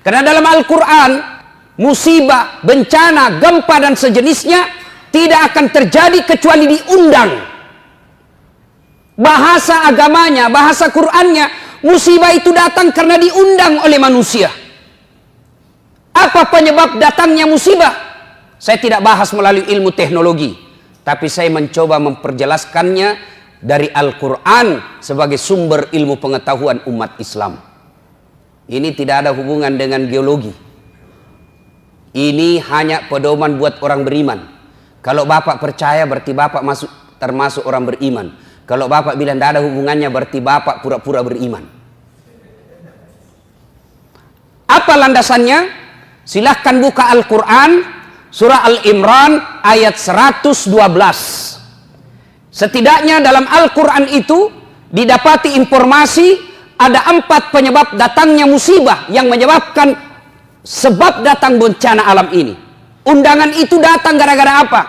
Karena dalam Al-Quran, musibah, bencana, gempa dan sejenisnya tidak akan terjadi kecuali diundang. Bahasa agamanya, bahasa Qur'annya, musibah itu datang karena diundang oleh manusia. Apa penyebab datangnya musibah? Saya tidak bahas melalui ilmu teknologi, tapi saya mencoba memperjelaskannya dari Al-Quran sebagai sumber ilmu pengetahuan umat Islam. Ini tidak ada hubungan dengan geologi. Ini hanya pedoman buat orang beriman. Kalau Bapak percaya berarti Bapak termasuk orang beriman. Kalau Bapak bilang tidak ada hubungannya berarti Bapak pura-pura beriman. Apa landasannya? Silahkan buka Al-Quran, surah Al-Imran ayat 112. Setidaknya dalam Al-Quran itu didapati informasi ada 4 penyebab datangnya musibah yang menyebabkan sebab datang bencana alam ini. Undangan itu datang gara-gara apa?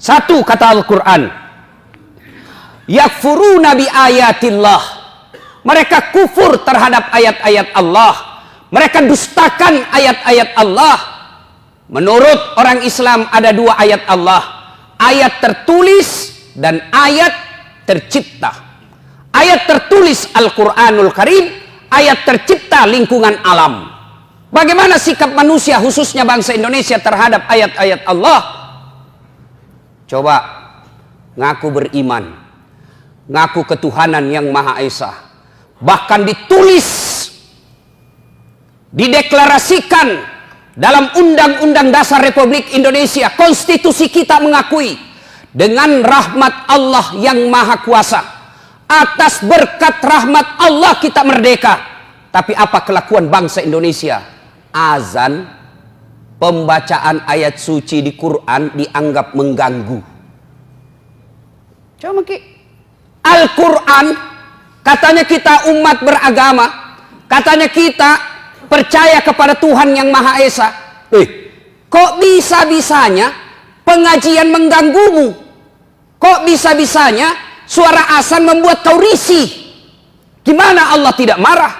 1, kata Al-Quran, yakfuruna bi ayatillah. Mereka kufur terhadap ayat-ayat Allah. Mereka dustakan ayat-ayat Allah. Menurut orang Islam ada 2 ayat Allah. Ayat tertulis dan ayat tercipta. Ayat tertulis Al-Quranul Karim, ayat tercipta lingkungan alam. Bagaimana sikap manusia khususnya bangsa Indonesia terhadap ayat-ayat Allah? Coba ngaku beriman, ngaku ketuhanan yang Maha Esa, bahkan ditulis, dideklarasikan dalam Undang-Undang Dasar Republik Indonesia. Konstitusi kita mengakui dengan rahmat Allah yang Maha Kuasa. Atas berkat rahmat Allah kita merdeka. Tapi apa kelakuan bangsa Indonesia? Azan, pembacaan ayat suci di Quran dianggap mengganggu. Coba Al-Quran, katanya kita umat beragama, katanya kita percaya kepada Tuhan yang Maha Esa. Kok bisa-bisanya pengajian mengganggumu? Kok bisa-bisanya suara azan membuat kau risih? Gimana Allah tidak marah?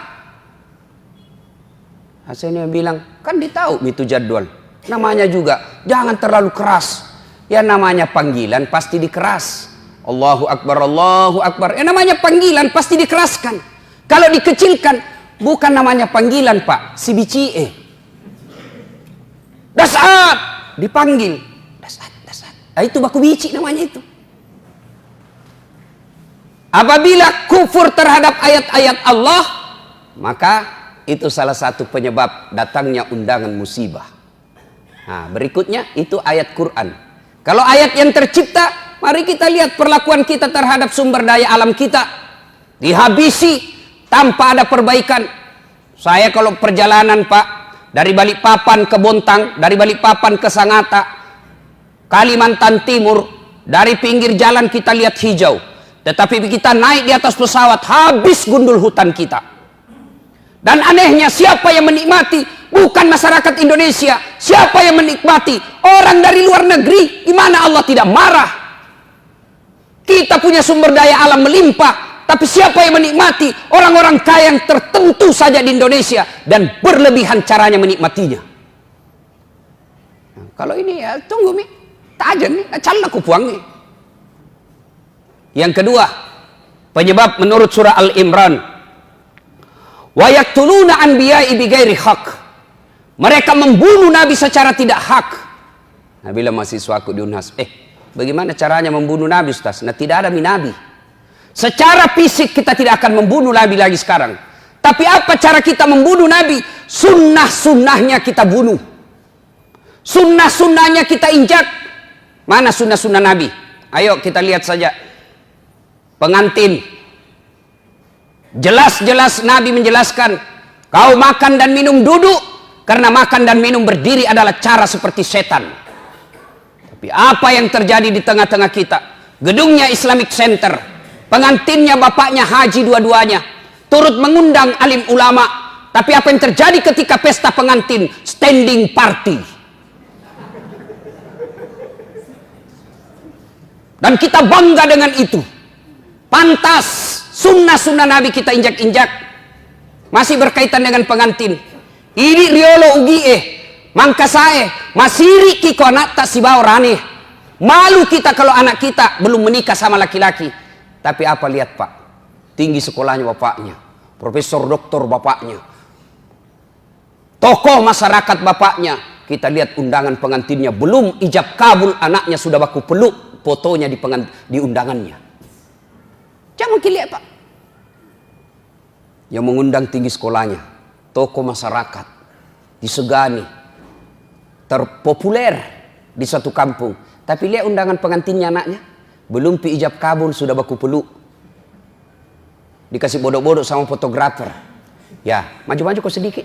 Hasilnya bilang, kan ditahu itu jadwal. Namanya juga, jangan terlalu keras. Ya namanya panggilan pasti dikeras. Allahu Akbar, Allahu Akbar. Ya namanya panggilan pasti dikeraskan. Kalau dikecilkan, bukan namanya panggilan Pak, si bicie. Dasat, dipanggil. Dasat, dasat. Nah, itu baku bici namanya itu. Apabila kufur terhadap ayat-ayat Allah, maka itu salah satu penyebab datangnya undangan musibah. Nah, berikutnya itu ayat Quran. Kalau ayat yang tercipta, mari kita lihat perlakuan kita terhadap sumber daya alam kita. Dihabisi tanpa ada perbaikan. Saya kalau perjalanan Pak, dari Balikpapan ke Bontang, dari Balikpapan ke Sangatta, Kalimantan Timur, dari pinggir jalan kita lihat hijau. Tetapi kita naik di atas pesawat, habis gundul hutan kita. Dan anehnya siapa yang menikmati? Bukan masyarakat Indonesia. Siapa yang menikmati? Orang dari luar negeri. Gimana Allah tidak marah? Kita punya sumber daya alam melimpah. Tapi siapa yang menikmati? Orang-orang kaya yang tertentu saja di Indonesia. Dan berlebihan caranya menikmatinya. Nah, kalau ini ya tunggu mi. Tak aja nih. Calon aku puang nih. Yang kedua, penyebab menurut surah Al-Imran, wa yaqtuluna anbiya'i bighairi haq. Mereka membunuh nabi secara tidak hak. Nah, bila mahasiswaku di Unhas, bagaimana caranya membunuh nabi Ustaz? Nah, tidak ada nabi. Secara fisik kita tidak akan membunuh nabi lagi sekarang. Tapi apa cara kita membunuh nabi? Sunnah-sunnahnya kita bunuh. Sunnah-sunnahnya kita injak. Mana sunnah-sunnah nabi? Ayo kita lihat saja. Pengantin. Jelas-jelas Nabi menjelaskan, kau makan dan minum duduk, karena makan dan minum berdiri adalah cara seperti setan. Tapi apa yang terjadi di tengah-tengah kita? Gedungnya Islamic Center, pengantinnya bapaknya haji dua-duanya, turut mengundang alim ulama. Tapi apa yang terjadi ketika pesta pengantin? Standing party. Dan kita bangga dengan itu. Pantas sunnah-sunnah Nabi kita injak-injak. Masih berkaitan dengan pengantin. Ini riolo ugi mangka sae masiri ki ko anak tak si rani. Malu kita kalau anak kita belum menikah sama laki-laki. Tapi apa, lihat Pak, tinggi sekolahnya bapaknya, profesor doktor bapaknya, tokoh masyarakat bapaknya. Kita lihat undangan pengantinnya, belum ijab kabul anaknya sudah baku peluk fotonya di undangannya. Jangan lihat Pak. Yang mengundang tinggi sekolahnya, tokoh masyarakat, disegani, terpopuler di satu kampung. Tapi lihat undangan pengantinnya anaknya, belum pi ijab kabul sudah baku peluk. Dikasih bodoh-bodoh sama fotografer. Ya, maju-maju kok sedikit.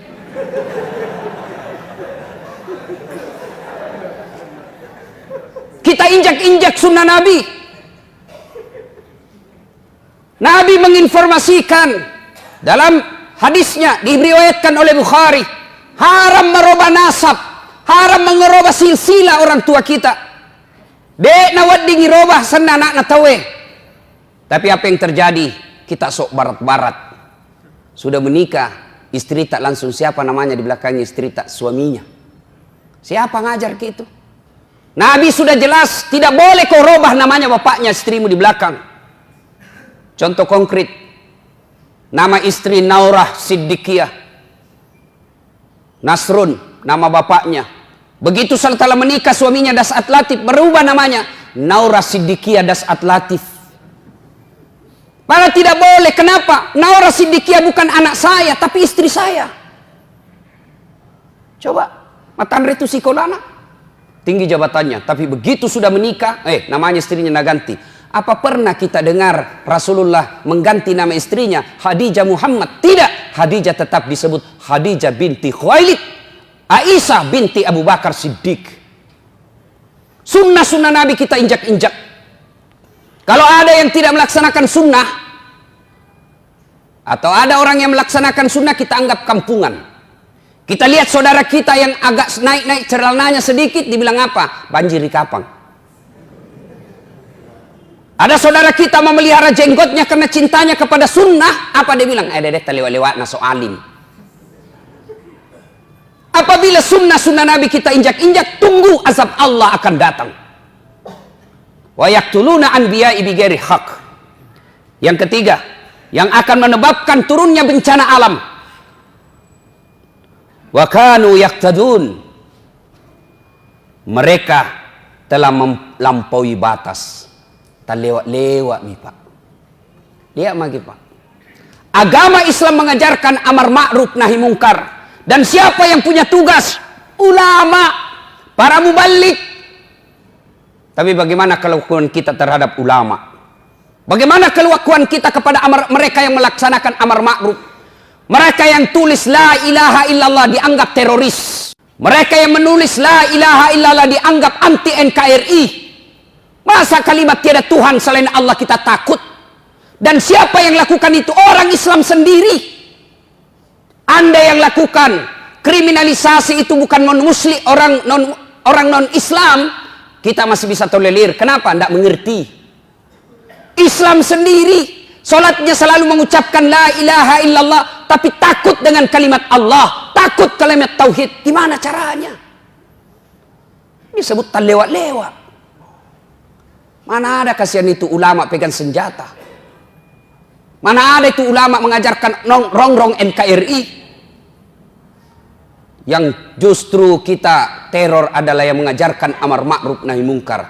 Kita injak-injak sunnah Nabi. Nabi menginformasikan dalam hadisnya, diriwayatkan oleh Bukhari, haram merubah nasab, haram mengerubah silsilah orang tua kita. Dek nawat dingi robah sana anak natawe. Tapi apa yang terjadi? Kita sok barat-barat. Sudah menikah, istri tak langsung siapa namanya di belakangnya, istri tak suaminya. Siapa ngajar gitu? Nabi sudah jelas tidak boleh kau robah namanya bapaknya istrimu di belakang. Contoh konkret, nama istri Naurah Siddiqiyah, Nasrun nama bapaknya. Begitu setelah menikah suaminya Das'at Latif, berubah namanya Naurah Siddiqiyah Das'at Latif. Padahal tidak boleh. Kenapa? Naurah Siddiqiyah bukan anak saya, tapi istri saya. Coba, Matamre itu Sikolana, tinggi jabatannya, tapi begitu sudah menikah, namanya istrinya naganti. Apa pernah kita dengar Rasulullah mengganti nama istrinya Khadijah Muhammad? Tidak, Khadijah tetap disebut Khadijah binti Khuwailid, Aisyah binti Abu Bakar Siddiq. Sunnah-sunnah Nabi kita injak-injak. Kalau ada yang tidak melaksanakan sunnah, atau ada orang yang melaksanakan sunnah, kita anggap kampungan. Kita lihat saudara kita yang agak naik-naik celananya sedikit, dibilang apa? Banjir di kapang. Ada saudara kita memelihara jenggotnya karena cintanya kepada sunnah, apa dia bilang? Dedek terlewat-lewat naso alim. Apabila sunnah-sunnah Nabi kita injak-injak, tunggu azab Allah akan datang. Wa yaqtuluna anbiya'i bighairi haq. Yang ketiga, yang akan menyebabkan turunnya bencana alam. Wa kanu yaqtadun. Mereka telah melampaui batas. Terlewat-lewat nih Pak. Lihat lagi Pak. Agama Islam mengajarkan amar ma'ruf nahi mungkar. Dan siapa yang punya tugas? Ulama, para muballigh. Tapi bagaimana kelakuan kita terhadap ulama? Bagaimana kelakuan kita kepada mereka yang melaksanakan amar ma'ruf? Mereka yang tulis la ilaha illallah dianggap teroris. Mereka yang menulis la ilaha illallah dianggap anti NKRI. Masa kalimat tiada Tuhan selain Allah kita takut? Dan siapa yang lakukan itu? Orang Islam sendiri. Anda yang lakukan kriminalisasi itu bukan non-muslim, orang non-Islam, kita masih bisa tolerir. Kenapa? Tidak mengerti. Islam sendiri, solatnya selalu mengucapkan la ilaha illallah, tapi takut dengan kalimat Allah, takut kalimat tauhid. Gimana caranya? Disebut terlewat-lewat. Mana ada kasihan itu ulama pegang senjata? Mana ada itu ulama mengajarkan rongrong NKRI? Yang justru kita teror adalah yang mengajarkan amar ma'ruf nahi mungkar.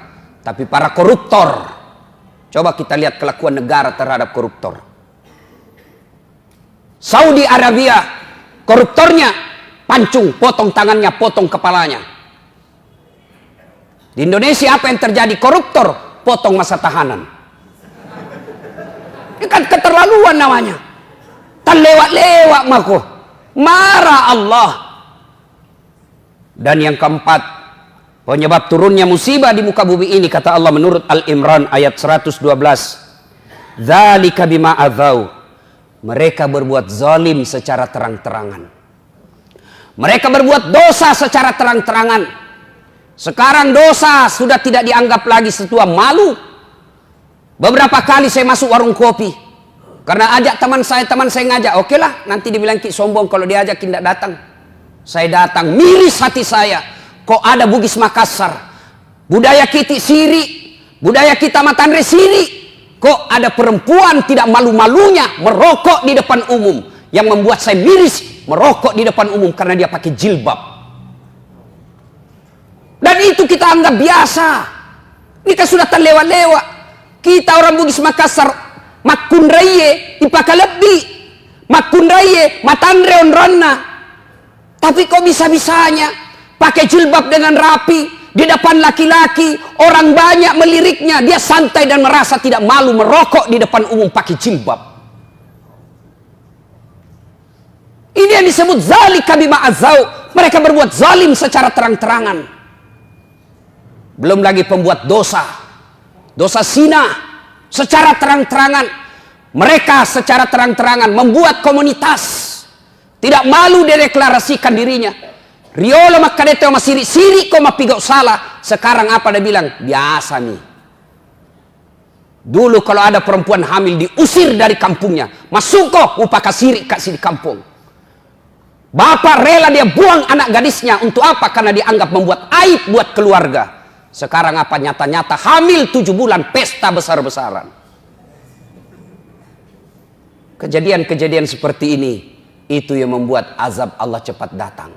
Tapi para koruptor, coba kita lihat kelakuan negara terhadap koruptor. Saudi Arabia, koruptornya pancung, potong tangannya, potong kepalanya. Di Indonesia apa yang terjadi? Koruptor potong masa tahanan. Ini kan keterlaluan namanya. Terlewat-lewat mako. Marah Allah. Dan yang keempat, penyebab turunnya musibah di muka bumi ini, kata Allah menurut Al-Imran ayat 112. Dzalika bima adzau. Mereka berbuat zalim secara terang-terangan. Mereka berbuat dosa secara terang-terangan. Sekarang dosa sudah tidak dianggap lagi sesuatu malu. Beberapa kali saya masuk warung kopi karena ajak teman saya ngajak, oke lah, nanti dibilang ki sombong kalau diajak tidak datang. Saya datang, miris hati saya. Kok ada Bugis Makassar, budaya kita siri, budaya kita Matandre siri. Kok ada perempuan tidak malu-malunya merokok di depan umum. Yang membuat saya miris, merokok di depan umum karena dia pakai jilbab. Dan itu kita anggap biasa. Kita sudah terlewat-lewat. Kita orang Bugis Makassar, makunraye ipaka lebih, makunraye Matandre onrana. Tapi kok bisa-bisanya pakai jilbab dengan rapi di depan laki-laki, orang banyak meliriknya, dia santai dan merasa tidak malu merokok di depan umum pakai jilbab. Ini yang disebut zalika bima azau. Mereka berbuat zalim secara terang-terangan. Belum lagi pembuat dosa, dosa zina secara terang-terangan. Mereka secara terang-terangan membuat komunitas, tidak malu deklarasikan dirinya. Riolo makadete oma siri-siri kok mapigau salah. Sekarang apa dia bilang? Biasa nih. Dulu kalau ada perempuan hamil diusir dari kampungnya. Masuk kok upaka siri kasih di kampung. Bapak rela dia buang anak gadisnya. Untuk apa? Karena dianggap membuat aib buat keluarga. Sekarang apa? Nyata-nyata hamil 7 bulan pesta besar-besaran. Kejadian-kejadian seperti ini, itu yang membuat azab Allah cepat datang.